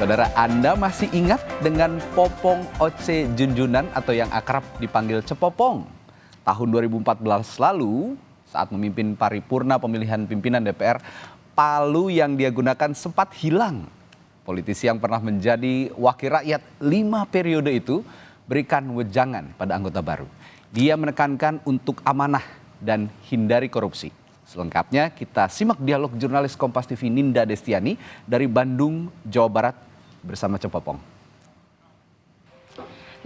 Saudara, Anda masih ingat dengan Popong Oce Junjunan atau yang akrab dipanggil Cepopong? Tahun 2014 lalu, saat memimpin paripurna pemilihan pimpinan DPR, palu yang dia gunakan sempat hilang. Politisi yang pernah menjadi wakil rakyat 5 periode itu berikan wejangan pada anggota baru. Dia menekankan untuk amanah dan hindari korupsi. Selengkapnya kita simak dialog jurnalis Kompas TV Ninda Destiani dari Bandung, Jawa Barat bersama Cepopong.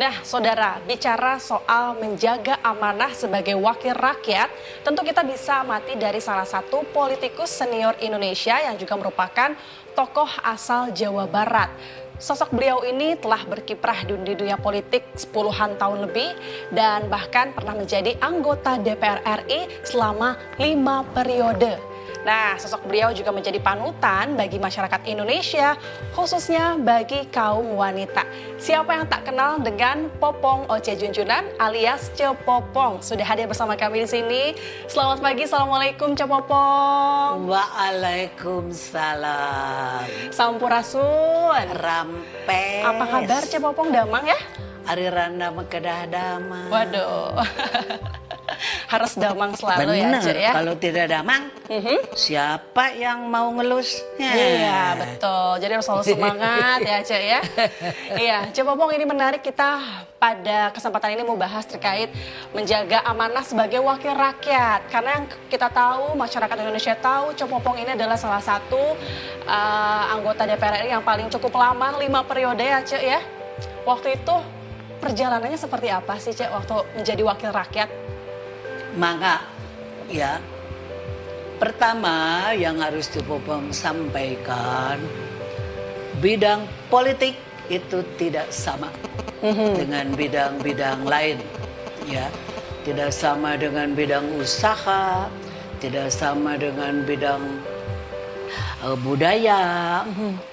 Nah, saudara, bicara soal menjaga amanah sebagai wakil rakyat, tentu kita bisa amati dari salah satu politikus senior Indonesia yang juga merupakan tokoh asal Jawa Barat. Sosok beliau ini telah berkiprah di dunia politik puluhan tahun lebih dan bahkan pernah menjadi anggota DPR RI selama 5 periode. Nah, sosok beliau juga menjadi panutan bagi masyarakat Indonesia, khususnya bagi kaum wanita. Siapa yang tak kenal dengan Popong Oce Junjunan alias Cepopong? Sudah hadir bersama kami di sini. Selamat pagi, Assalamualaikum Cepopong. Waalaikumsalam. Sampurasun. Rampes. Apa kabar Cepopong, damang ya? Ari randa kedah damang. Waduh. Harus damang selalu. Bener, ya, Cek ya. Kalau tidak damang, siapa yang mau ngelusnya? Iya, betul. Jadi harus selalu semangat ya, Cek ya. Iya, Cepopong, ini menarik, kita pada kesempatan ini mau bahas terkait menjaga amanah sebagai wakil rakyat. Karena yang kita tahu, masyarakat Indonesia tahu, Cepopong ini adalah salah satu anggota DPR RI yang paling cukup lama, 5 periode ya, Cek ya. Waktu itu perjalanannya seperti apa sih, Cek, waktu menjadi wakil rakyat? Maka, ya, pertama yang harus Cepopong sampaikan, bidang politik itu tidak sama dengan bidang-bidang lain, ya, tidak sama dengan bidang usaha, tidak sama dengan bidang budaya,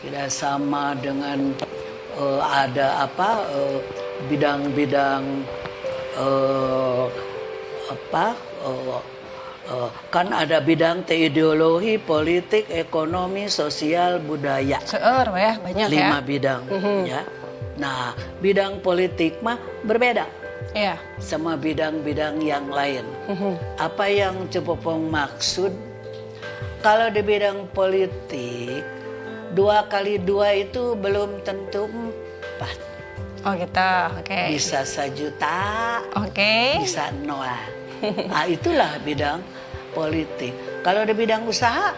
tidak sama dengan bidang-bidang kan ada bidang ideologi, politik, ekonomi, sosial, budaya. Seueur ya, banyak 5 ya. bidang ya. Nah, bidang politik mah berbeda. Iya. Sama bidang-bidang yang lain. Apa yang Cepopong maksud? Kalau di bidang politik 2 kali 2 itu belum tentu 4. Oh gitu, oke. Bisa 1 juta, Oke. bisa 0. Nah, itulah bidang politik. Kalau di bidang usaha,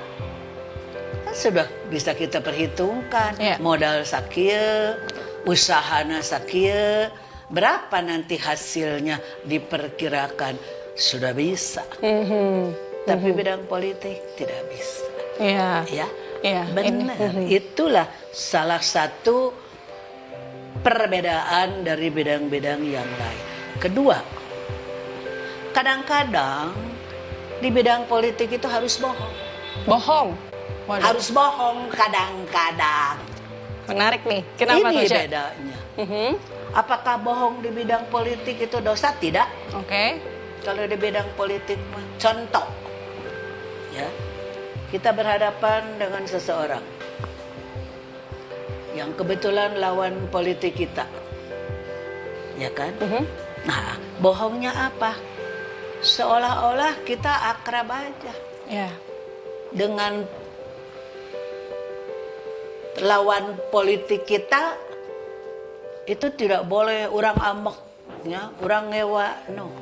kan sudah bisa kita perhitungkan. Iya. Modal sakieu, usahana sakieu, berapa nanti hasilnya diperkirakan, sudah bisa. Tapi bidang politik tidak bisa. Iya. Ya, Iya. benar. Itulah salah satu perbedaan dari bidang-bidang yang lain. Kedua, kadang-kadang di bidang politik itu harus bohong. Bohong. Waduh. Harus bohong kadang-kadang. Menarik nih. Kenapa Ini tuh, Cek? bedanya. Apakah bohong di bidang politik itu dosa? Tidak. Oke. Kalau di bidang politik, contoh, ya, kita berhadapan dengan seseorang yang kebetulan lawan politik kita, ya kan? Nah, bohongnya apa? Seolah-olah kita akrab aja Iya. dengan lawan politik kita. Itu tidak boleh orang amok, ya, orang ngewa, no.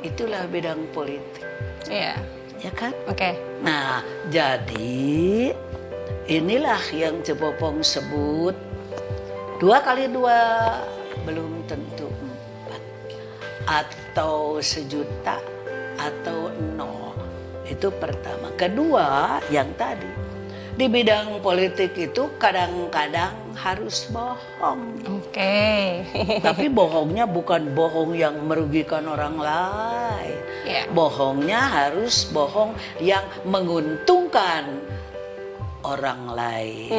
Itulah bidang politik, Iya. ya kan? Oke. Nah, jadi inilah yang Cepopong sebut 2 kali 2 belum tentu 4. Atau 1 juta atau 0. Itu pertama. Kedua, yang tadi, di bidang politik itu kadang-kadang harus bohong. Oke. Tapi bohongnya bukan bohong yang merugikan orang lain. Iya. Bohongnya harus bohong yang menguntungkan orang lain.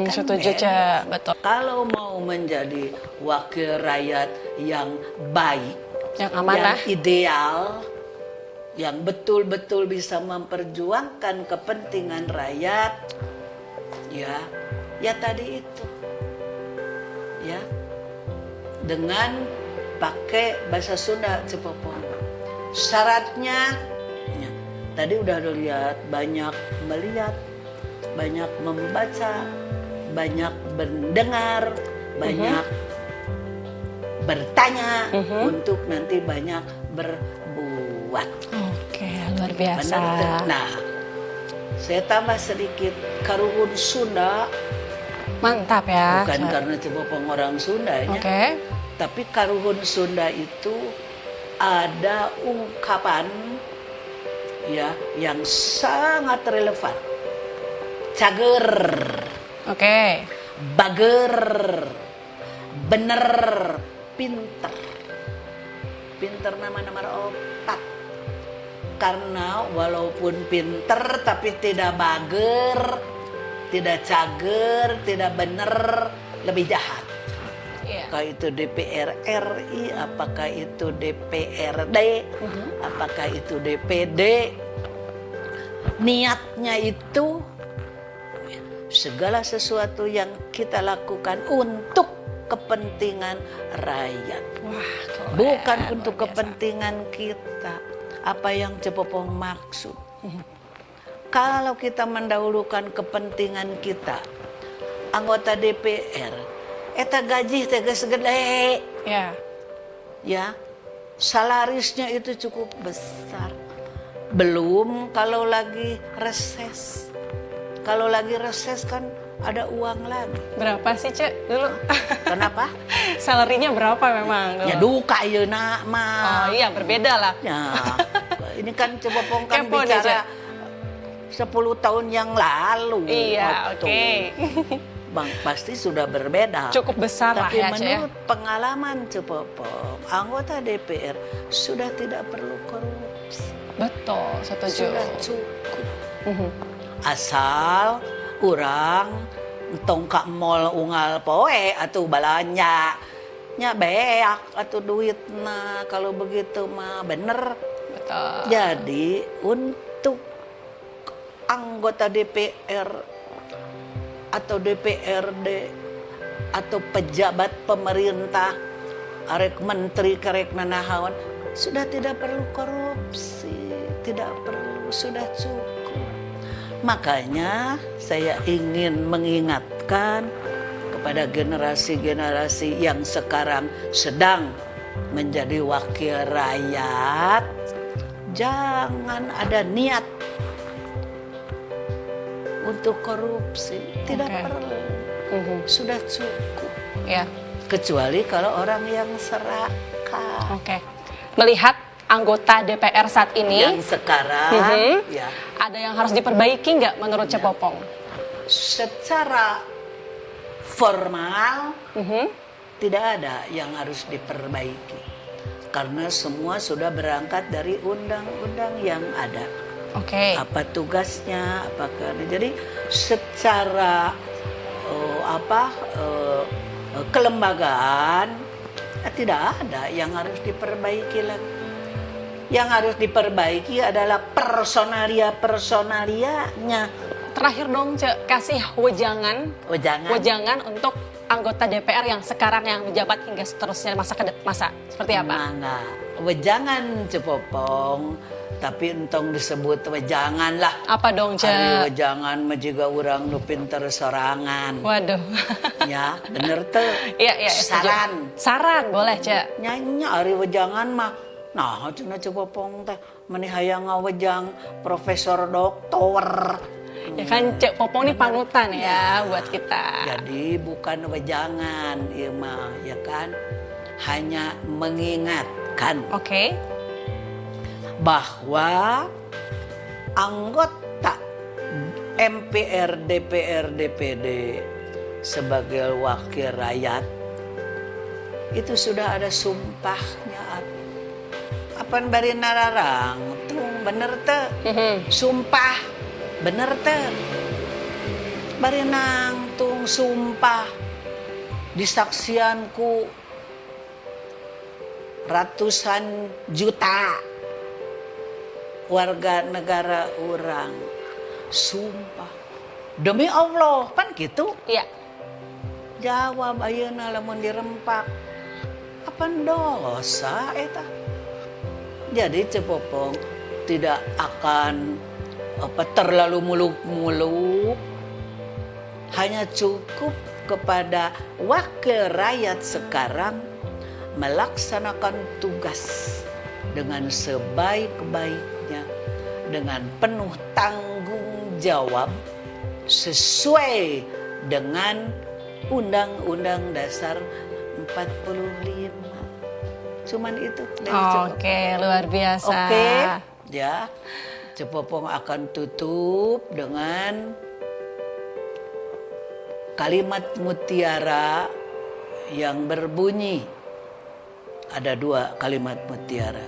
Kan Setuju, beda. Cek. Betul. Kalau mau menjadi wakil rakyat yang baik, Yang amanah. yang ideal, yang betul-betul bisa memperjuangkan kepentingan rakyat, ya tadi itu ya, dengan pakai bahasa Sunda Cepopong. Syaratnya, ya, tadi udah lihat, banyak melihat, banyak membaca, banyak mendengar, banyak bertanya, untuk nanti banyak berbuat. Oke, luar biasa. Benar. Nah, saya tambah sedikit karuhun Sunda. Mantap ya. Bukan karena Cepopong orang Sundanya, Oke. tapi karuhun Sunda itu ada ungkapan ya yang sangat relevan. Cager, Oke. bager, bener, pinter. Pinter nama-nama opat. Karena walaupun pinter tapi tidak bager, tidak cager, tidak bener, lebih jahat. Iya. Apakah itu DPR RI, apakah itu DPRD, apakah itu DPD. Niatnya itu segala sesuatu yang kita lakukan untuk kepentingan rakyat. Wah, keren, Bukan luar untuk biasa. kepentingan kita. Apa yang Cepopong maksud. Kalau kita mendahulukan kepentingan kita, anggota DPR, eta gaji tegas gede, Ya. ya, salarisnya itu cukup besar. Belum kalau lagi reses. Kalau lagi reses kan ada uang lagi. Berapa sih, Cek, dulu? Kenapa? Salarinya berapa memang dulu? Ya duka ya nak mah. Oh iya, berbeda lah. Ya, ini kan Cepopong kan Kepo nih, bicara 10 tahun yang lalu. Iya, Waktu. oke. Bang, pasti sudah berbeda. Cukup besar lah Tapi ya, Cek. menurut pengalaman Cepopong, anggota DPR sudah tidak perlu korupsi. Betul, setuju. Sudah cukup. Asal orang tong ka mall unggal poe atau balanya nya beak atau duitna, kalau begitu mah bener. Betul. Jadi untuk anggota DPR atau DPRD atau pejabat pemerintah, arek menteri karek nanahawan, sudah tidak perlu korupsi, tidak perlu, sudah cukup. Makanya saya ingin mengingatkan kepada generasi-generasi yang sekarang sedang menjadi wakil rakyat, jangan ada niat untuk korupsi, tidak Oke. perlu, sudah cukup. Ya, Kecuali kalau orang yang serakah, oke. Melihat anggota DPR saat ini, yang sekarang ya ada yang harus diperbaiki nggak menurut Cepopong? secara formal Mhm. tidak ada yang harus diperbaiki karena semua sudah berangkat dari undang-undang yang ada. Oke. Apa tugasnya, apakah jadi secara kelembagaan tidak ada yang harus diperbaiki lagi. Yang harus diperbaiki adalah personalianya. Terakhir dong, Cek, kasih wejangan untuk anggota DPR yang sekarang yang menjabat hingga seterusnya masa seperti apa? Mangga. Wejangan Cepopong, tapi entong disebut wejangan lah. Apa dong, Ari Cek? wejangan mah jiga urang nu pinter sorangan. Waduh. Ya, bener tuh. Iya, setuju. Saran boleh, Cek. Nyanyi ari wejangan mah. Nah, cenah Cepopong teh meuni hayang ngawejang profesor doktor. Ya kan, Cek Popong ini panutan ya buat kita. Jadi bukan wejangan, ieu mah, ya kan? Hanya mengingatkan Oke. bahwa anggota MPR, DPR, DPD sebagai wakil rakyat itu sudah ada sumpahnya. Apaan bari nararang? Tuh bener teh. Sumpah bener teh. Bari nangtung sumpah disaksianku ratusan juta warga negara orang, sumpah demi Allah, kan gitu. Iya. jawab ayeuna lamun dirempak. Apa dosa eta? Jadi Cepopong tidak akan terlalu muluk-muluk. Hanya cukup kepada wakil rakyat sekarang melaksanakan tugas dengan sebaik-baiknya, dengan penuh tanggung jawab sesuai dengan Undang-Undang Dasar 45. Cuman itu dari Cepopong. Oke, luar biasa. Oke, ya. Cepopong akan tutup dengan kalimat mutiara yang berbunyi. Ada 2 kalimat mutiara.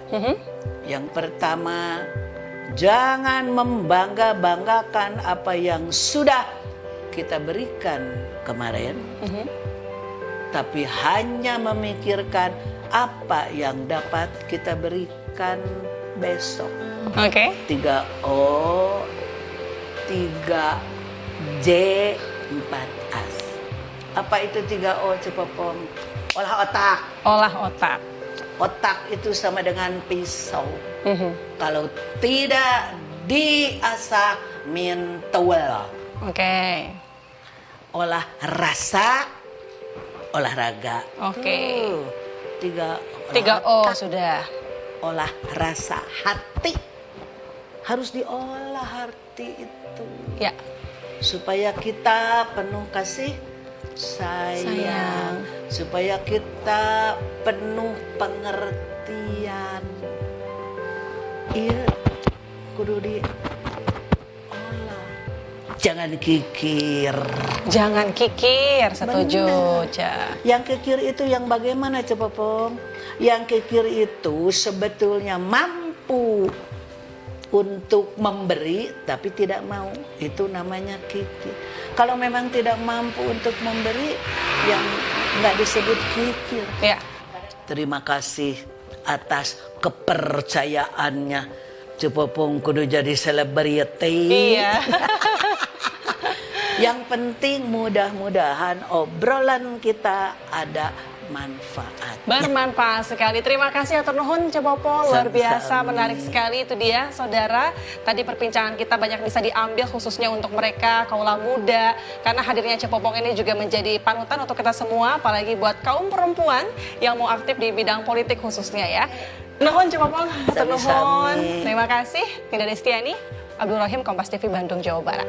Yang pertama, jangan membangga-banggakan apa yang sudah kita berikan kemarin, tapi hanya memikirkan apa yang dapat kita berikan besok. Oke. 3O, 3J, 4As. Apa itu 3O, Cepopong? Olah otak. Olah otak. Otak itu sama dengan pisau. Kalau tidak diasah mintual. Oke. Olah rasa, olahraga. Oke. 3O sudah. Olah rasa hati. Harus diolah hati itu. Ya. Supaya kita penuh kasih sayang. Supaya kita penuh pengertian. Iya, kudu diolah. Jangan kikir. Jangan kikir, setuju. Benar. Ca. Yang kikir itu yang bagaimana, Cepopong? Yang kikir itu sebetulnya mampu untuk memberi tapi tidak mau. Itu namanya kikir. Kalau memang tidak mampu untuk memberi, yang nggak disebut kikir. Ya. Terima kasih atas kepercayaannya. Cepopong kudu jadi selebriti. Iya. Yang penting mudah-mudahan obrolan kita ada manfaat. Bermanfaat sekali. Terima kasih atur nuhun Cepopong, luar biasa, menarik sekali itu dia saudara. Tadi perbincangan kita banyak bisa diambil khususnya untuk mereka kaula muda, karena hadirnya Cepopong ini juga menjadi panutan untuk kita semua, apalagi buat kaum perempuan yang mau aktif di bidang politik khususnya ya. Nuhun Cepopong, atur nuhun. Terima kasih. Tinda Destiani, Abdul Rahim, Kompas TV Bandung, Jawa Barat.